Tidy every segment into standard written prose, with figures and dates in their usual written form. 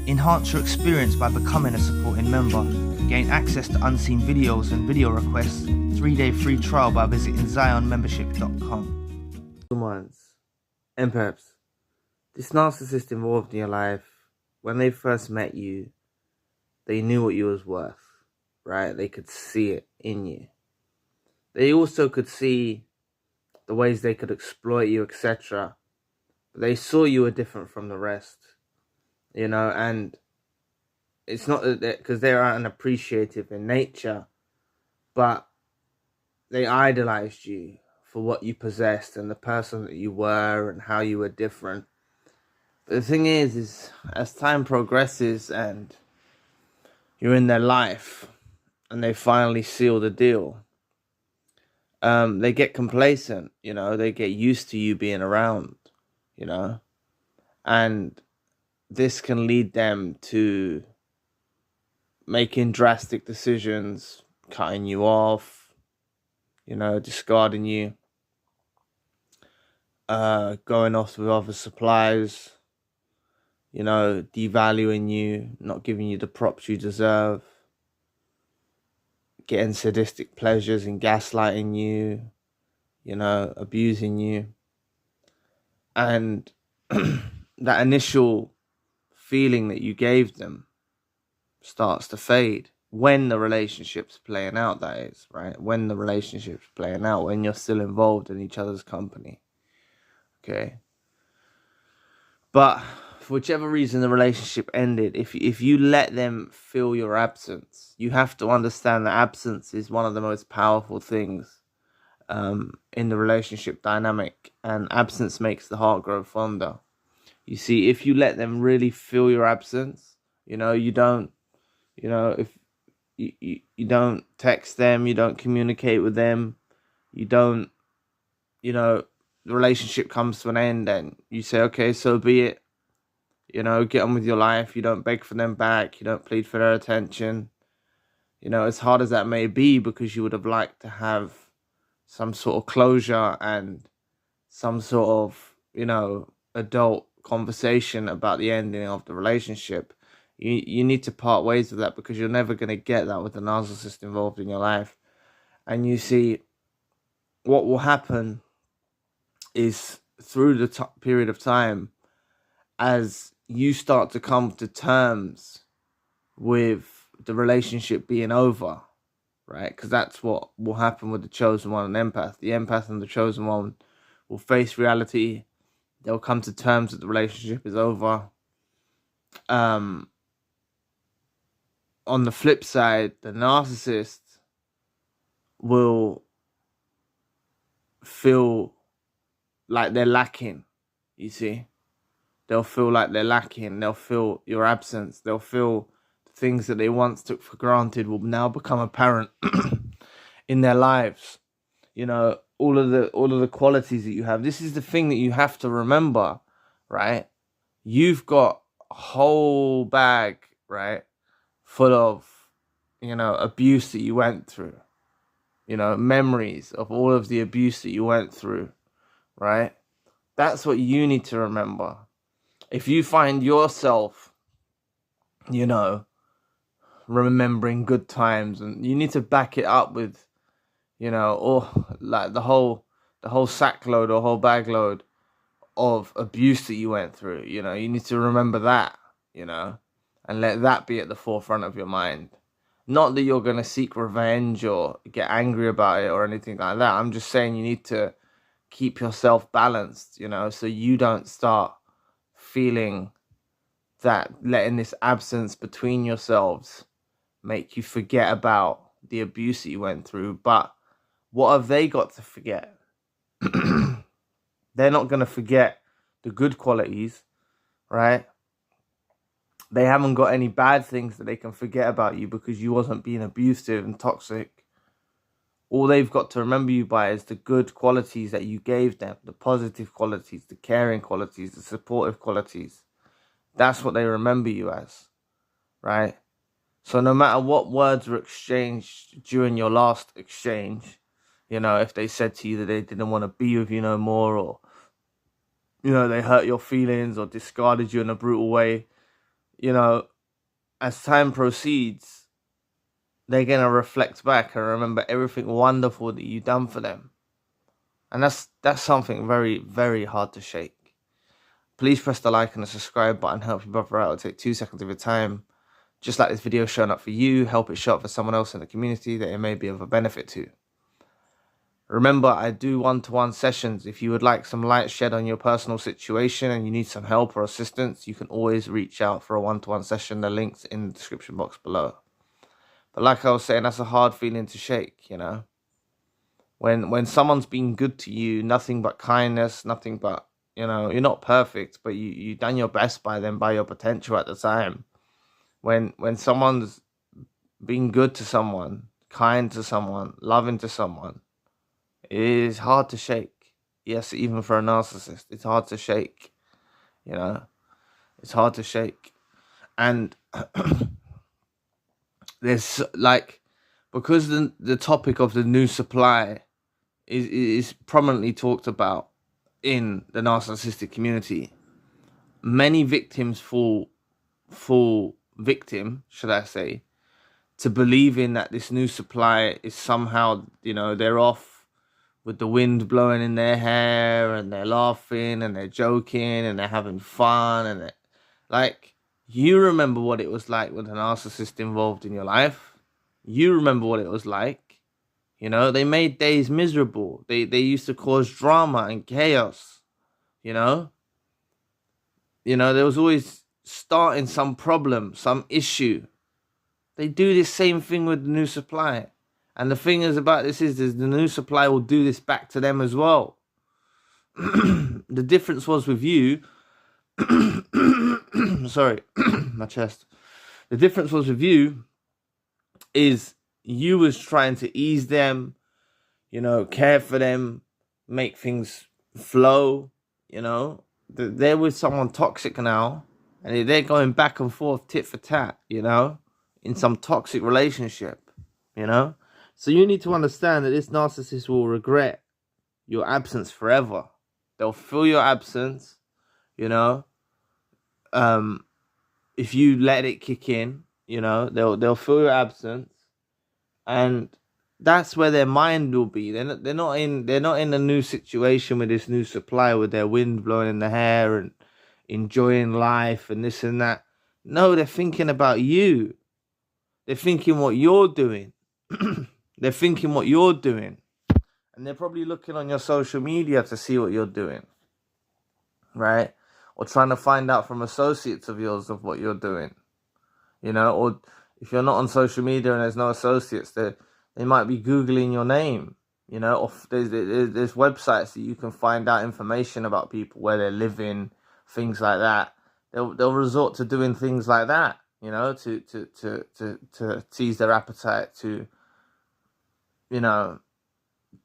Enhance your experience by becoming a supporting member. Gain access to unseen videos and video requests. 3-day free trial by visiting zionmembership.com. Humans, empaths, this narcissist involved in your life, when they first met you, they knew what you was worth, right? They could see it in you. They also could see the ways they could exploit you, etc. But they saw you were different from the rest, you know, and it's not that because they're unappreciative in nature, but they idolized you for what you possessed and the person that you were and how you were different. But the thing is as time progresses and you're in their life and they finally seal the deal, they get complacent, you know, they get used to you being around, you know, and this can lead them to making drastic decisions, cutting you off, you know, discarding you, going off with other suppliers, you know, devaluing you, not giving you the props you deserve, getting sadistic pleasures and gaslighting you, you know, abusing you. And that initial feeling that you gave them starts to fade when the relationship's playing out, that is, right? When the relationship's playing out, when you're still involved in each other's company, okay? But for whichever reason the relationship ended, if you let them feel your absence, you have to understand that absence is one of the most powerful things in the relationship dynamic, and absence makes the heart grow fonder. You see, if you let them really feel your absence, you know, you don't, you know, if you don't text them, you don't communicate with them, you don't, you know, the relationship comes to an end and you say, okay, so be it, you know, get on with your life. You don't beg for them back, you don't plead for their attention, you know, as hard as that may be, because you would have liked to have some sort of closure and some sort of, you know, adult conversation about the ending of the relationship. You need to part ways with that, because you're never going to get that with a narcissist involved in your life. And you see, what will happen is through the period of time, as you start to come to terms with the relationship being over, right? Because that's what will happen with the chosen one and empath. The empath and the chosen one will face reality. They'll come to terms that the relationship is over. On the flip side, the narcissist will feel like they're lacking, you see. They'll feel like they're lacking. They'll feel your absence. They'll feel the things that they once took for granted will now become apparent in their lives. You know, all of the qualities that you have. This is the thing that you have to remember, right? You've got a whole bag, right, full of, you know, abuse that you went through, you know, memories of all of the abuse that you went through, right? That's what you need to remember. If you find yourself, you know, remembering good times, and you need to back it up with, you know, or like the whole sackload or whole bag load of abuse that you went through, you know, you need to remember that, you know, and let that be at the forefront of your mind. Not that you're going to seek revenge or get angry about it or anything like that. I'm just saying you need to keep yourself balanced, you know, so you don't start feeling that letting this absence between yourselves make you forget about the abuse that you went through. But what have they got to forget? They're not going to forget the good qualities, right? They haven't got any bad things that they can forget about you because you wasn't being abusive and toxic. All they've got to remember you by is the good qualities that you gave them, the positive qualities, the caring qualities, the supportive qualities. That's what they remember you as, right? So no matter what words were exchanged during your last exchange, you know, if they said to you that they didn't want to be with you no more, or, you know, they hurt your feelings or discarded you in a brutal way, you know, as time proceeds, they're going to reflect back and remember everything wonderful that you've done for them. And that's something very, very hard to shake. Please press the like and the subscribe button. Help your brother out. It'll take 2 seconds of your time. Just like this video showing up for you, help it show up for someone else in the community that it may be of a benefit to. Remember, I do one-to-one sessions. If you would like some light shed on your personal situation and you need some help or assistance, you can always reach out for a one-to-one session. The link's in the description box below. But like I was saying, that's a hard feeling to shake, you know. When someone's been good to you, nothing but kindness, nothing but, you know, you're not perfect, but you done your best by them, by your potential at the time. When someone's been good to someone, kind to someone, loving to someone, it is hard to shake. Yes, even for a narcissist, it's hard to shake, you know. It's hard to shake. And there's like, because the topic of the new supply is prominently talked about in the narcissistic community, many victims fall victim, should I say, to believing that this new supply is somehow, you know, they're off with the wind blowing in their hair and they're laughing and they're joking and they're having fun and they're, like, you remember what it was like with a narcissist involved in your life. You remember what it was like. You know, they made days miserable. They used to cause drama and chaos, you know. You know, there was always starting some problem, some issue. They do this same thing with the new supply. And the thing is about this is the new supply will do this back to them as well. The difference was with you. Sorry, my chest. The difference was with you is you was trying to ease them, you know, care for them, make things flow, you know. They're with someone toxic now, and they're going back and forth, tit for tat, you know, in some toxic relationship, you know. So you need to understand that this narcissist will regret your absence forever. They'll feel your absence, you know. If you let it kick in, you know, they'll feel your absence, and that's where their mind will be. They're not in a new situation with this new supply with their wind blowing in the hair and enjoying life and this and that. No, they're thinking about you. They're thinking what you're doing. They're thinking what you're doing. And they're probably looking on your social media to see what you're doing. Right? Or trying to find out from associates of yours of what you're doing. You know, or if you're not on social media and there's no associates, they might be Googling your name. You know, or there's websites that you can find out information about people, where they're living, things like that. They'll resort to doing things like that, you know, to tease their appetite, to, you know,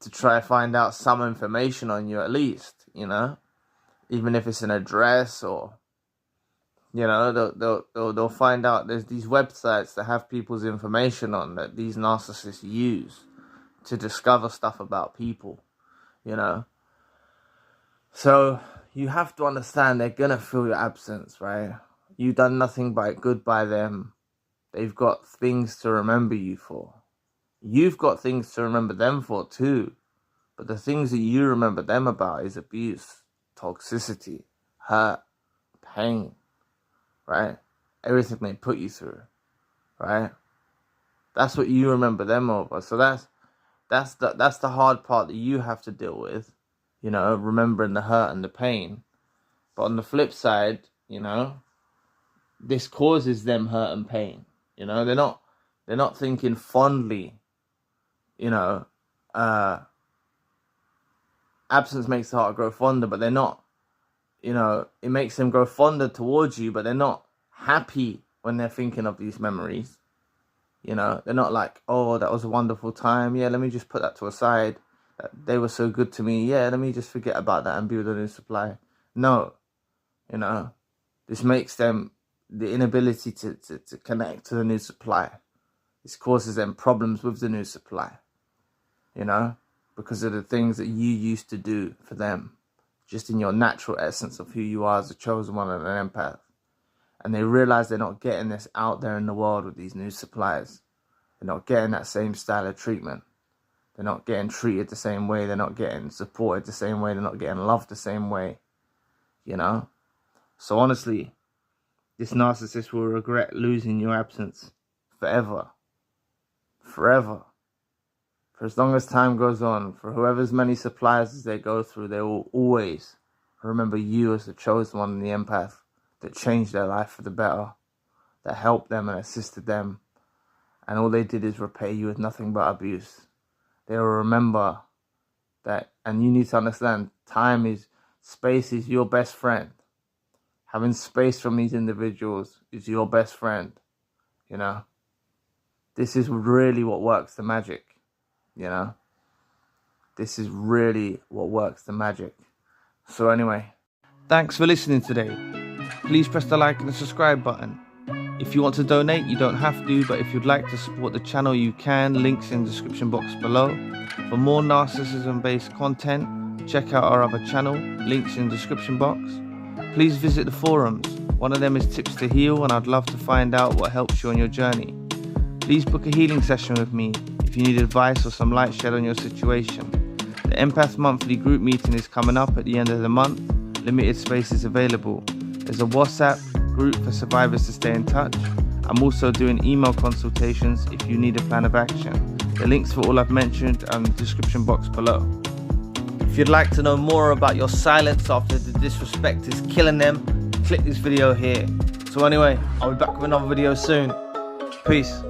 to try to find out some information on you at least, you know, even if it's an address or, you know, they'll find out. There's these websites that have people's information on that these narcissists use to discover stuff about people, you know. So you have to understand they're gonna feel your absence, right? You've done nothing but good by them. They've got things to remember you for. You've got things to remember them for too. But the things that you remember them about is abuse, toxicity, hurt, pain, right? Everything they put you through, right? That's what you remember them over. So that's the hard part that you have to deal with, you know, remembering the hurt and the pain. But on the flip side, you know, this causes them hurt and pain. You know, they're not thinking fondly, you know, absence makes the heart grow fonder, but they're not, you know, it makes them grow fonder towards you, but they're not happy when they're thinking of these memories. You know, they're not like, oh, that was a wonderful time. Yeah, let me just put that to a side. They were so good to me. Yeah, let me just forget about that and build a new supply. No, you know, this makes them the inability to connect to the new supply. This causes them problems with the new supply, you know, because of the things that you used to do for them, just in your natural essence of who you are as a chosen one and an empath. and they realize they're not getting this out there in the world with these new suppliers. They're not getting that same style of treatment. They're not getting treated the same way. They're not getting supported the same way. They're not getting loved the same way, you know? So honestly, this narcissist will regret losing your absence forever. Forever. For as long as time goes on, for whoever's many suppliers as they go through, they will always remember you as the chosen one and the empath that changed their life for the better, that helped them and assisted them, and all they did is repay you with nothing but abuse. They will remember that, and you need to understand, space is your best friend. Having space from these individuals is your best friend, you know. This is really what works the magic, you know. This is really what works the magic. So anyway, Thanks for listening today. Please press the like and the subscribe button. If you want to donate, you don't have to, but if you'd like to support the channel, you can. Links in the description box below. For more narcissism-based content, check out our other channel. Links in the description box. Please visit the forums. One of them is Tips to Heal, and I'd love to find out what helps you on your journey. Please book a healing session with me if you need advice or some light shed on your situation. The Empath monthly group meeting is coming up at the end of the month. Limited space is available. There's a WhatsApp group for survivors to stay in touch. I'm also doing email consultations if you need a plan of action. The links for all I've mentioned are in the description box below. If you'd like to know more about your silence after the disrespect is killing them, click this video here. So anyway, I'll be back with another video soon. Peace.